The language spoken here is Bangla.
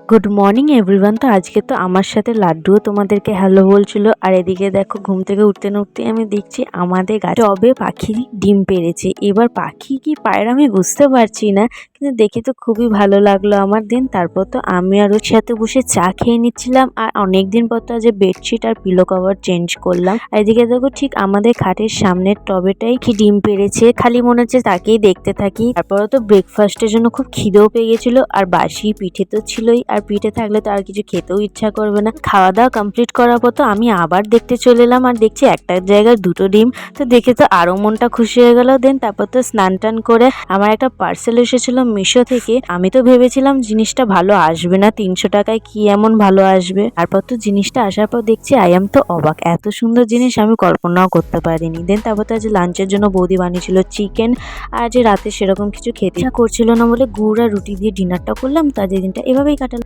Good morning everyone. তো আজকে তো আমার সাথে লাড্ডুও তোমাদেরকে হ্যালো বলছিল। আর এদিকে দেখো ঘুম থেকে উঠতে না উঠতে আমি দেখছি আমাদের গাছে টবে পাখি ডিম পেড়েছে। এবার পাখি কি পায়রা আমি বুঝতে পারছি না, কিন্তু দেখে তো খুবই ভালো লাগলো আমার। দিন তারপর তো আমি আর ওর সাথে বসে চা খেয়ে নিচ্ছিলাম। আর অনেকদিন পর তো আজ বেডশিট আর পিলো কভার চেঞ্জ করলাম। আর এদিকে দেখো ঠিক আমাদের খাটের সামনের টবেটাই কি ডিম পেড়েছে, খালি মনে হচ্ছে তাকেই দেখতে থাকি। তারপরে তো ব্রেকফাস্টের জন্য খুব খিদেও পেয়ে গেছিল, আর বাসি পিঠে তো ছিলই। আর পিঠে থাকলে তো আর কিছু খেতেও ইচ্ছা করবে না। খাওয়া দাওয়া কমপ্লিট করার পর তো আমি আবার দেখতে চলে এলাম, আর দেখছি একটা জায়গায় দুটো ডিম। তো দেখে তো আরো মনটা খুশি হয়ে গেল। দেন তারপর তো স্নান টান করে আমার একটা পার্সেল এসেছিল মিশো থেকে। আমি তো ভেবেছিলাম জিনিসটা ভালো আসবে না, 300 টাকায় কি এমন ভালো আসবে। তারপর তো জিনিসটা আসার পর দেখছি আই এম তো অবাক, এত সুন্দর জিনিস আমি কল্পনাও করতে পারিনি। দেন তারপর তো আজ লাঞ্চের জন্য বৌদি বানিয়েছিল চিকেন। আর যে রাতে সেরকম কিছু খেতে ইচ্ছা করছিল না বলে গুড় আর রুটি দিয়ে ডিনারটা করলাম। তো আজ এই দিনটা এভাবেই কাটালাম।